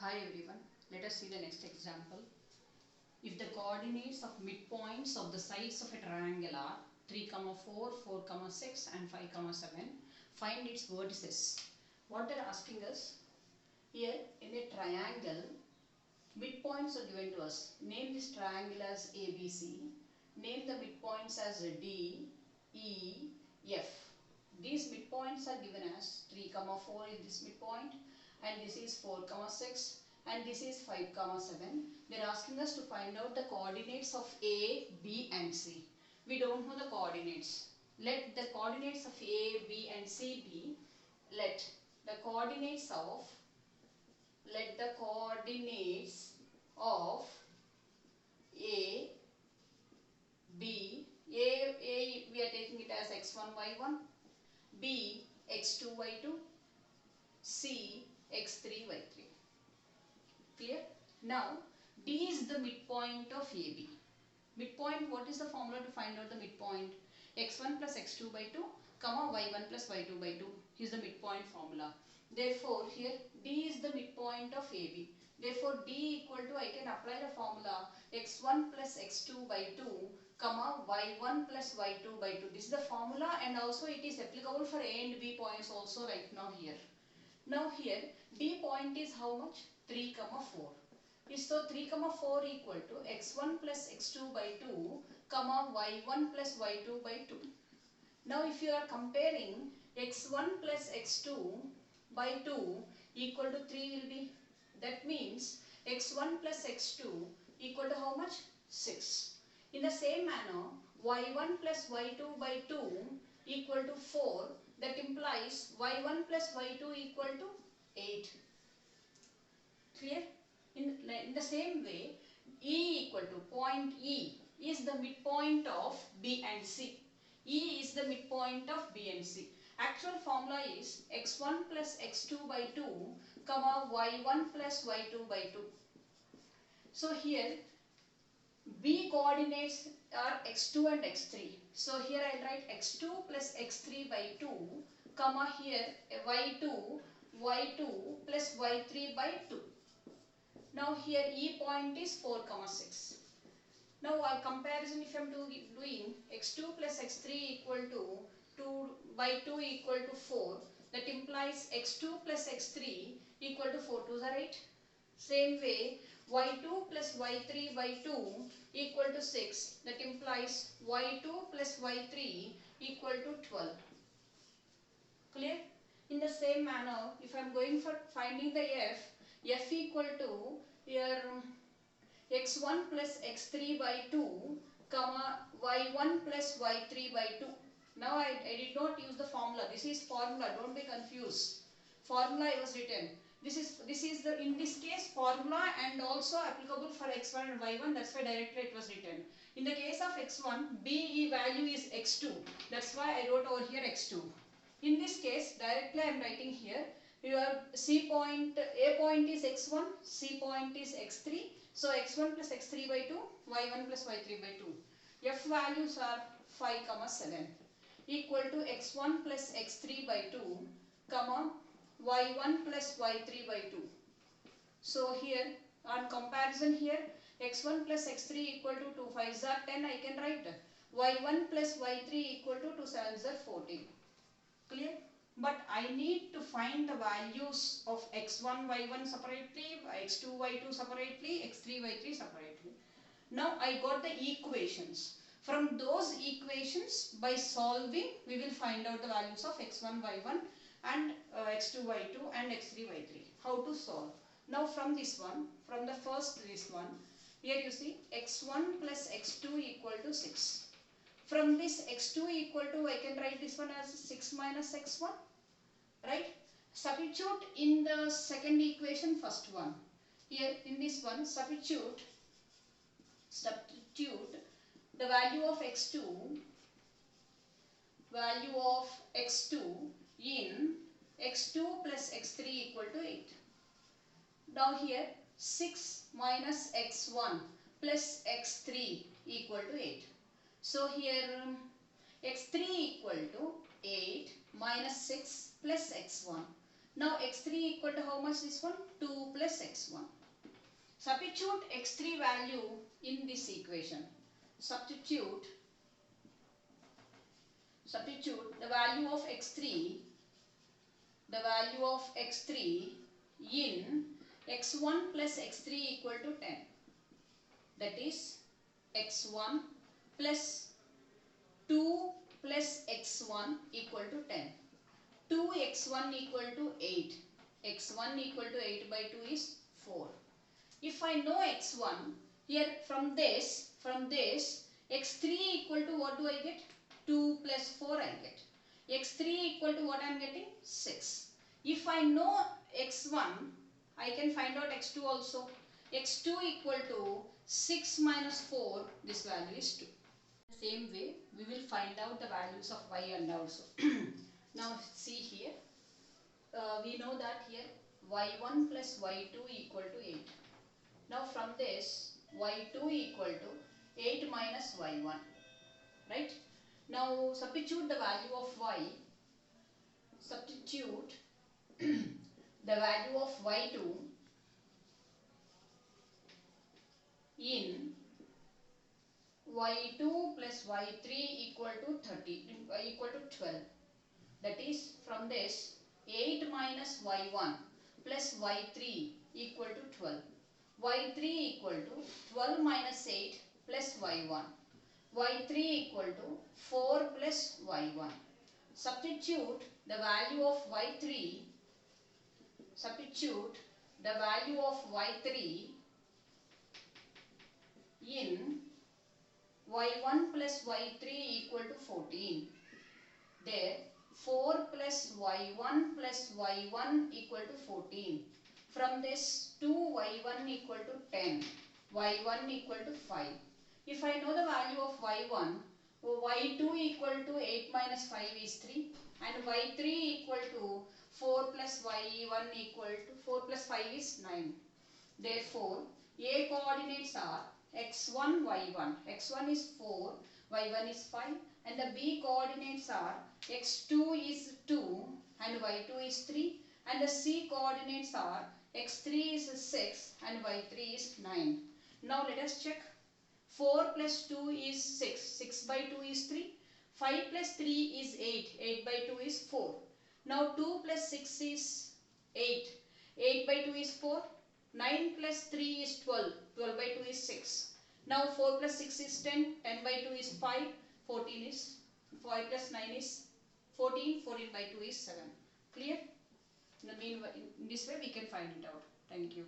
Hi everyone, let us see the next example. If the coordinates of midpoints of the sides of a triangle are 3, 4, 4, 6 and 5, 7, find its vertices. What they are asking us, here in a triangle, midpoints are given to us. Name this triangle as ABC. Name the midpoints as D, E, F. These midpoints are given as 3, 4 is this midpoint, and this is 4, 6 and this is 5, 7. They are asking us to find out the coordinates of A, B and C. We don't know the coordinates. Let the coordinates of A, B and C be, let the coordinates of A, B, A we are taking it as x1, y1, B, x2, y2, C, x3, y3. Clear? Now, D is the midpoint of AB. Midpoint, what is the formula to find out the midpoint? X1 plus x2 by 2, comma y1 plus y2 by 2 is the midpoint formula. Therefore, here D is the midpoint of AB. Therefore, D equal to, I can apply the formula x1 plus x2 by 2, comma y1 plus y2 by 2. This is the formula, and also it is applicable for A and B points also right now here. Now here D point is how much? 3, 4. So 3, 4 equal to x1 plus x2 by 2, comma y1 plus y2 by 2. Now if you are comparing x1 plus x2 by 2 equal to 3 will be, that means x1 plus x2 equal to how much? 6. In the same manner, y1 plus y2 by 2 equal to 4. That implies y1 plus y2 equal to 8. Clear? In the same way, E equal to, point E is the midpoint of B and C. E is the midpoint of B and C. Actual formula is x1 plus x2 by 2, comma y1 plus y2 by 2. So here B coordinates are x2 and x3. So here I will write x2 plus x3 by 2, comma here y2 plus y3 by 2. Now here E point is 4, 6. Now a comparison, if I am doing x2 plus x3 equal to 2 by 2 equal to 4, that implies x2 plus x3 equal to 4 2s are 8. Same way, y2 plus y3 by 2 equal to 6. That implies y2 plus y3 equal to 12. Clear? In the same manner, if I am going for finding the F equal to here x1 plus x3 by 2, comma y1 plus y3 by 2. Now I did not use the formula. This is formula. Don't be confused. Formula I was written. This is the, in this case, formula and also applicable for x1 and y1. That's why directly it was written. In the case of x1, B value is x2. That's why I wrote over here x2. In this case, directly I am writing here. Your C point, A point is x1, C point is x3. So x1 plus x3 by 2, y1 plus y3 by 2. F values are 5, 7 equal to x1 plus x3 by 2, comma y1 plus y3 by 2. So here on comparison here, x1 plus x3 equal to 2 5s are 10, I can write y1 plus y3 equal to 2 7s are 14. Clear? But I need to find the values of x1, y1 separately, x2, y2 separately, x3, y3 separately. Now I got the equations. From those equations, by solving, we will find out the values of x1, y1 and x2, y2 and x3, y3. How to solve? Now from this one, from the first this one, here you see x1 plus x2 equal to 6. From this x2 equal to, I can write this one as 6 minus x1, right? Substitute in the second equation, first one. Here in this one, substitute the value of x2 in x2 plus x3 equal to 8. Now here 6 minus x1 plus x3 equal to 8. So here x3 equal to 8 minus 6 plus x1. Now x3 equal to how much this one? 2 plus x1. Substitute x3 value in this equation. Substitute the value of x3 in x1 plus x3 equal to 10. That is x1 plus 2 plus x1 equal to 10. 2x1 equal to 8. x1 equal to 8 by 2 is 4. If I know x1, here from this x3 equal to what do I get? 2 plus 4 I get. x3 equal to what I am getting? 6. If I know x1, I can find out x2 also. x2 equal to 6 minus 4, this value is 2. The same way, we will find out the values of y and also. Now see here, we know that here y1 plus y2 equal to 8. Now from this, y2 equal to 8 minus y1, right? Now substitute the value of y, substitute the value of y2 in y2 plus y3 equal to 12. That is from this 8 minus y1 plus y3 equal to 12. y3 equal to 12 minus 8 plus y1. y3 equal to 4 plus y1. Substitute the value of y3. Substitute the value of y3 in y1 plus y3 equal to 14. There 4 plus y1 plus y1 equal to 14. From this 2y1 equal to 10. y1 equal to 5. If I know the value of y1, y2 equal to 8 minus 5 is 3 and y3 equal to 4 plus y1 equal to 4 plus 5 is 9. Therefore, A coordinates are x1, y1. x1 is 4, y1 is 5 and the B coordinates are x2 is 2 and y2 is 3 and the C coordinates are x3 is 6 and y3 is 9. Now let us check. 4 plus 2 is 6. 6 by 2 is 3. 5 plus 3 is 8. 8 by 2 is 4. Now 2 plus 6 is 8. 8 by 2 is 4. 9 plus 3 is 12. 12 by 2 is 6. Now 4 plus 6 is 10. 10 by 2 is 5. 14 is 5 plus 9 is 14. 14 by 2 is 7. Clear? In this way we can find it out. Thank you.